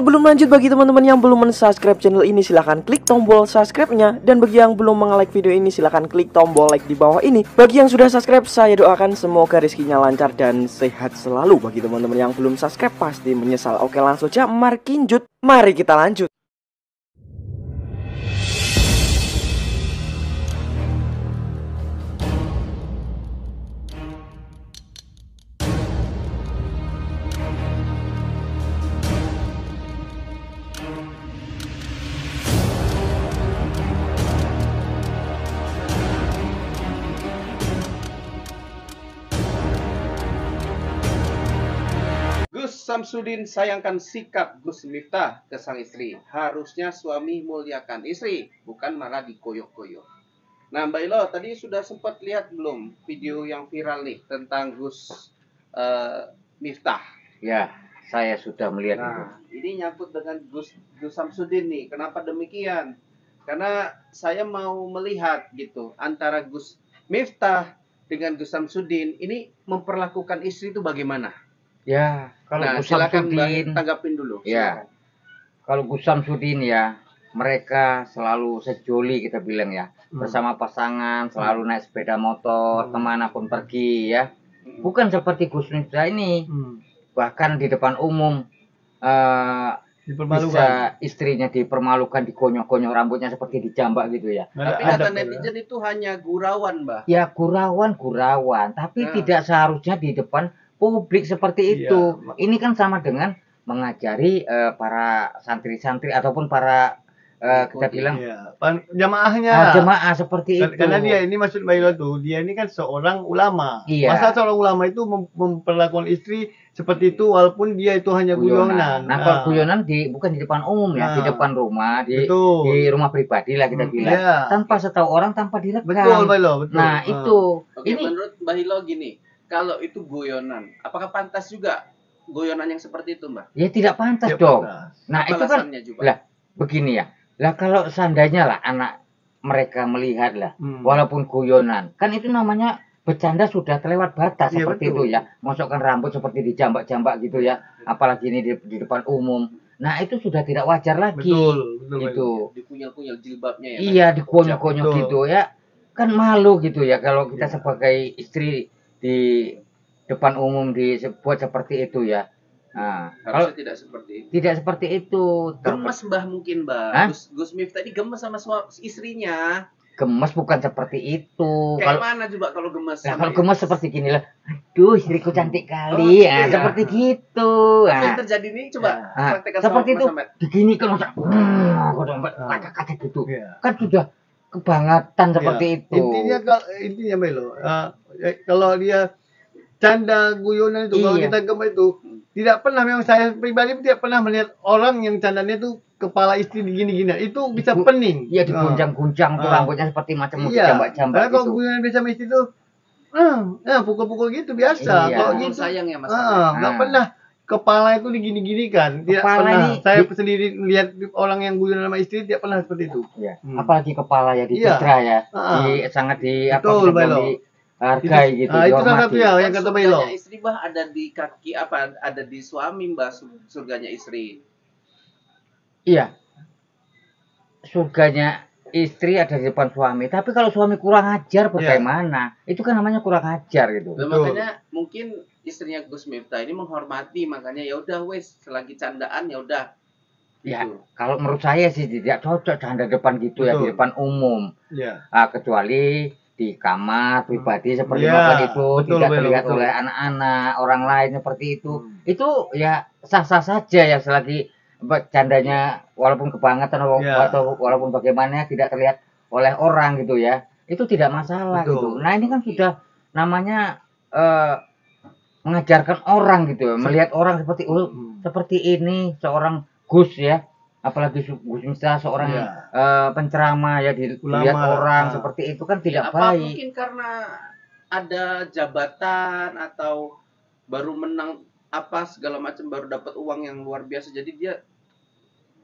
sebelum lanjut, bagi teman-teman yang belum mensubscribe channel ini silahkan klik tombol subscribe-nya. Dan bagi yang belum meng-like video ini silahkan klik tombol like di bawah ini. Bagi yang sudah subscribe, saya doakan semoga rezekinya lancar dan sehat selalu. Bagi teman-teman yang belum subscribe pasti menyesal. Oke, langsung aja markinjut. Mari kita lanjut. Gus Samsudin sayangkan sikap Gus Miftah ke sang istri. Harusnya suami muliakan istri, bukan malah dikoyok-koyok. Nah, Mbak Ilo, tadi sudah sempat lihat belum video yang viral nih tentang Gus Miftah? Ya, saya sudah melihat itu. Nah, ini nyangkut dengan Gus Samsudin nih. Kenapa demikian? Karena saya mau melihat gitu antara Gus Miftah dengan Gus Samsudin ini memperlakukan istri itu bagaimana? Ya, kalau Nah, Gus silakan Samsudin, tanggapin dulu. ya, kalau Gus Samsudin ya, mereka selalu sejoli kita bilang ya, bersama pasangan, selalu naik sepeda motor, kemanapun pergi ya. Bukan seperti Gus Miftah ini, bahkan di depan umum bisa istrinya dipermalukan, dikonyok-konyok rambutnya seperti dijambak gitu ya. Tapi kata netizen itu hanya gurauan, Mbak. Ya gurauan, tapi tidak seharusnya di depan publik seperti itu. Ini kan sama dengan mengajari para santri-santri ataupun para kita bilang jamaahnya. Jemaah seperti itu. Karena dia ini maksud Mbak Ilo tuh, dia ini kan seorang ulama. Iya. Masa seorang ulama itu memperlakukan istri seperti itu walaupun dia itu hanya guyonan. Nah, kalau guyonan bukan di depan umum ya, di depan rumah, di rumah pribadi lah kita bilang. Tanpa setahu orang, tanpa direkam. Betul, Mbak Ilo, betul. Nah, itu. Oke, ini menurut Mbak Ilo gini, kalau itu guyonan, apakah pantas juga guyonan yang seperti itu, Mbak? Ya tidak pantas dong. Nah, apa itu kan juga? Lah, begini ya. Lah kalau seandainya lah anak mereka melihat lah, walaupun guyonan, kan itu namanya bercanda sudah terlewat batas seperti itu ya. Masukkan rambut seperti dijambak-jambak gitu ya, apalagi ini di depan umum. Nah, itu sudah tidak wajar lagi. Betul, itu. Dikunyal-kunyal jilbabnya ya. Iya, dikunyal-kunyal gitu ya. Kan malu gitu ya kalau kita sebagai istri di depan umum dibuat seperti itu ya. Nah, harusnya tidak seperti itu. Tidak seperti itu. Gemes Mbah mungkin, Mbah. Gus Miftah ini gemes sama istrinya. Gemes bukan seperti itu. Kayak mana coba kalau gemes? Nah, kalau gemes seperti gini lah. Aduh, istriku cantik kali. Iya. Seperti gitu. Apa yang terjadi nih? Coba praktekkan seperti itu. Begini kalau kata-kata gitu. Kan sudah kebangetan seperti itu. Intinya Melo, kalau dia canda guyonan itu, kalau kita gemes itu tidak pernah, memang saya pribadi tidak pernah melihat orang yang candanya itu kepala istri gini-gini, itu bisa pening. Iya, diguncang-guncang tuh rambutnya seperti macam jambak-jambak gitu. Kalau guyonan biasa sama istri itu pukul-pukul gitu biasa. Kalau gitu sayang ya Mas. Nggak pernah kepala itu digini-gini kan. Tidak pernah. Saya sendiri lihat orang yang guyonan sama istri tidak pernah seperti itu. Iya. Apalagi kepala ya dicitra ya. Sangat hargai gitu. Itu salah satu yang kata Mbak Ilo. Istri Mbah ada di kaki ada di suami Mbah, surganya istri. Iya. Surganya istri ada di depan suami. Tapi kalau suami kurang ajar bagaimana? Itu kan namanya kurang ajar gitu. Makanya mungkin istrinya Gus Miftah ini menghormati, makanya ya udah wes selagi candaan ya udah. Ya, kalau menurut saya sih tidak cocok canda depan gitu ya, di depan umum. Kecuali di kamar pribadi seperti itu, tidak terlihat oleh anak-anak orang lain seperti itu. Itu ya sah-sah saja ya selagi candanya walaupun kebangetan atau walaupun bagaimana tidak terlihat oleh orang gitu ya. Itu tidak masalah gitu. Nah, ini kan sudah namanya mengajarkan orang gitu ya, melihat orang seperti ini seorang Gus ya. Apalagi Gus Miftah seorang penceramah ya, dilihat orang seperti itu kan tidak baik. Mungkin karena ada jabatan atau baru menang segala macam, baru dapat uang yang luar biasa, jadi dia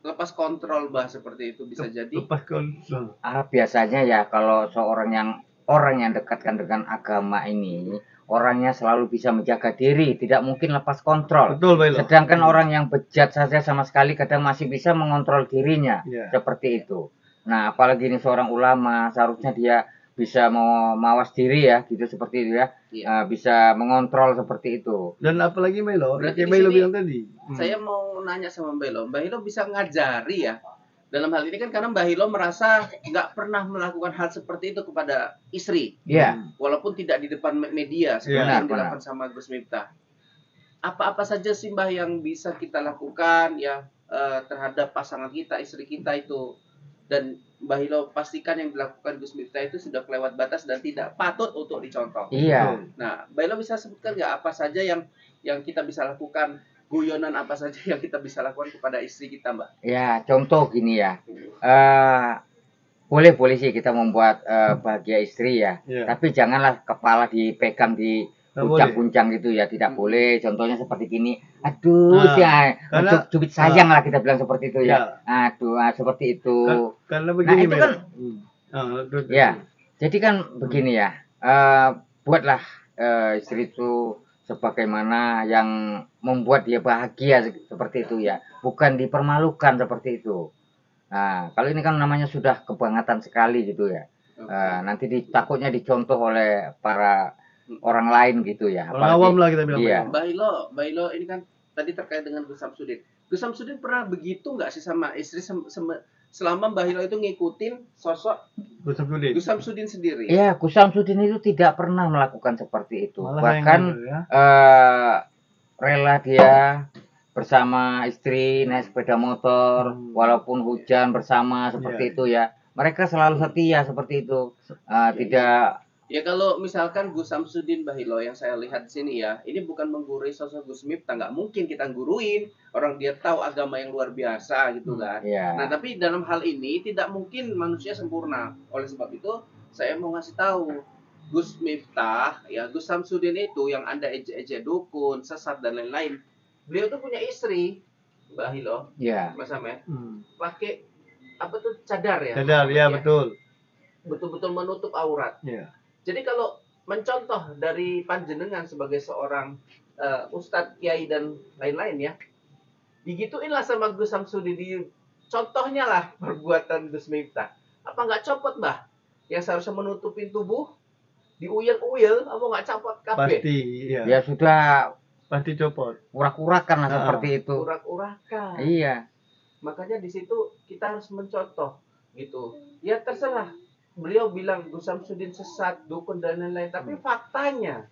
lepas kontrol seperti itu bisa jadi. Lepas kontrol. Biasanya ya kalau seorang yang orang yang dekatkan dengan agama ini, orangnya selalu bisa menjaga diri, tidak mungkin lepas kontrol. Betul, Bailo. Sedangkan orang yang bejat saja sama sekali kadang masih bisa mengontrol dirinya, seperti itu. Nah, apalagi ini seorang ulama, seharusnya dia bisa mau mawas diri ya, gitu seperti itu ya, bisa mengontrol seperti itu. Dan apalagi Bailo, Berarti kayak Bailo di sini bilang tadi. Saya mau nanya sama Mbak Hilo bisa ngajari ya. Dalam hal ini kan karena Mbak Hilo merasa nggak pernah melakukan hal seperti itu kepada istri. Iya. Walaupun tidak di depan media seperti yang dilakukan sama Gus Miftah. Apa-apa saja sih Mbah yang bisa kita lakukan ya terhadap pasangan kita, istri kita itu. Dan Mbak Hilo pastikan yang dilakukan Gus Miftah itu sudah kelewat batas dan tidak patut untuk dicontoh. Iya. Nah, Mbak Hilo bisa sebutkan nggak apa saja yang kita bisa lakukan, guyonan apa saja yang kita bisa lakukan kepada istri kita, Mbak? Ya, contoh gini ya. Boleh sih kita membuat bahagia istri ya. Tapi janganlah kepala dipegang di puncang-puncang gitu ya, tidak boleh. Contohnya seperti gini, aduh cubit sayang lah kita bilang seperti itu ya. Aduh, seperti itu. Karena begini, nah itu kan, ya. Jadi kan begini ya, buatlah istri itu sebagaimana yang membuat dia bahagia seperti itu ya, bukan dipermalukan seperti itu. Nah, kalau ini kan namanya sudah kebangetan sekali gitu ya. Nanti takutnya dicontoh oleh para orang lain gitu ya. Orang awam lah kita bilang. Iya. Mbak Hilo ini kan tadi terkait dengan Gus Samsudin. Gus Samsudin pernah begitu nggak sih sama istri selama Mbak Hilo itu ngikutin sosok Gus Samsudin sendiri? Iya, Gus Samsudin itu tidak pernah melakukan seperti itu. Bahkan rela dia bersama istri naik sepeda motor, walaupun hujan bersama seperti itu ya. Mereka selalu setia seperti itu. Tidak. Ya kalau misalkan Gus Samsudin Mbah Hilo yang saya lihat di sini ya, ini bukan menggurui sosok Gus Miftah, nggak mungkin kita guruin orang dia tahu agama yang luar biasa gitu kan. Nah tapi dalam hal ini tidak mungkin manusia sempurna. Oleh sebab itu saya mau ngasih tahu Gus Miftah ya, Gus Samsudin itu yang Anda ejek-ejek dukun, sesat dan lain-lain. Beliau tuh punya istri Mbah Hilo, Mas Ameh, pakai apa tuh cadar ya? Cadar ya, betul. Betul-betul menutup aurat. Jadi kalau mencontoh dari panjenengan sebagai seorang ustadz, kiai dan lain-lain ya, digituinlah sama Gus Samsudin, contohnya lah perbuatan Gus Miftah. Apa nggak copot Mbah? Yang seharusnya menutupin tubuh, diuyel-uyel, apa nggak copot kabeh? Pasti, ya sudah. Pasti copot. Urak-urakan lah seperti itu. Urak-urakan. Iya. Makanya di situ kita harus mencontoh gitu. Ya terserah. Beliau bilang Gus Samsudin sesat, dukun dan lain-lain, tapi faktanya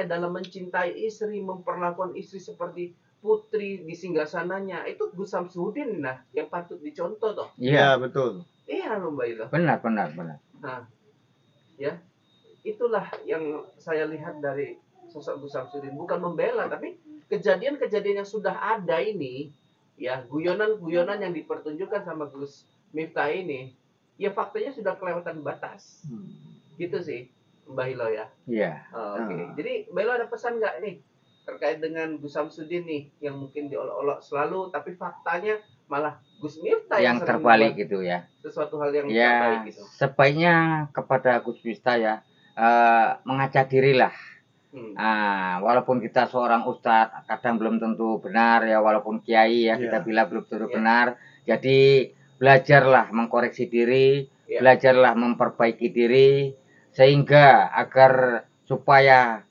dalam mencintai istri, memperlakukan istri seperti putri di singgasananya, itu Gus Samsudin nah yang patut dicontoh toh. Iya, betul. Iya loh Mbak Ila. Benar. Nah, ya itulah yang saya lihat dari sosok Gus Samsudin, bukan membela, tapi kejadian-kejadian yang sudah ada ini, ya guyonan-guyonan yang dipertunjukkan sama Gus Miftah ini, ya faktanya sudah kelewatan batas. Gitu sih Mbak Hilo ya. Iya. Oke. Jadi Mbak Hilo ada pesan nggak nih terkait dengan Gus Samsudin nih yang mungkin diolok-olok selalu, tapi faktanya malah Gus Miftah yang terbalik gitu ya. Sesuatu hal yang terbaik gitu. Sebaiknya kepada Gus Miftah ya, mengaca dirilah. Walaupun kita seorang ustadz, kadang belum tentu benar ya, walaupun kiai ya, kita bilang belum tentu benar. Jadi belajarlah mengkoreksi diri, belajarlah memperbaiki diri, sehingga agar supaya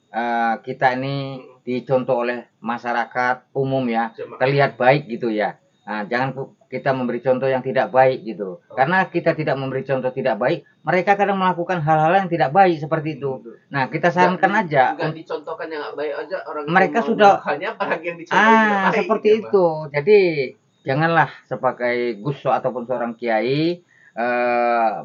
kita ini dicontoh oleh masyarakat umum ya, terlihat baik gitu ya. Jangan kita memberi contoh yang tidak baik gitu. Karena kita tidak memberi contoh tidak baik, mereka kadang melakukan hal-hal yang tidak baik seperti itu. Nah, kita sarankan aja. Enggak dicontohkan yang nggak baik aja orang. Mereka sudah apalagi yang dicontoh tidak baik, seperti gitu, itu. Jadi janganlah sebagai Gus ataupun seorang kiai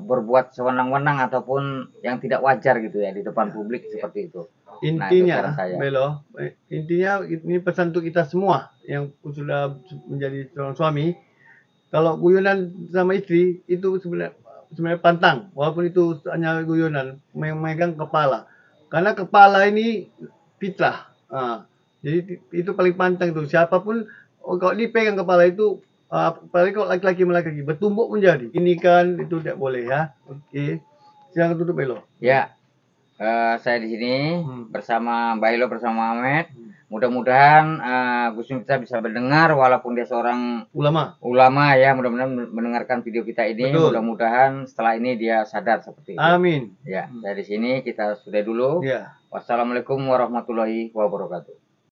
berbuat sewenang-wenang ataupun yang tidak wajar gitu ya di depan publik seperti itu. Intinya, Belo, intinya ini pesan untuk kita semua yang sudah menjadi seorang suami. Kalau guyonan sama istri itu sebenarnya pantang, walaupun itu hanya guyonan, memegang kepala. Karena kepala ini fitrah. Jadi itu paling pantang tuh. Siapapun kalau dipegang kepala itu, apalagi kalau laki-laki bertumbuk menjadi. Ini kan itu tidak boleh ya. Oke. Silakan tutup Elo. Ya, saya di sini bersama Mbak Elo bersama Ahmed. Mudah-mudahan Gus Miftah bisa mendengar walaupun dia seorang ulama ya, mudah-mudahan mendengarkan video kita ini. Mudah-mudahan setelah ini dia sadar seperti itu. Amin. Ya, dari sini kita sudah dulu. Ya. Wassalamualaikum warahmatullahi wabarakatuh.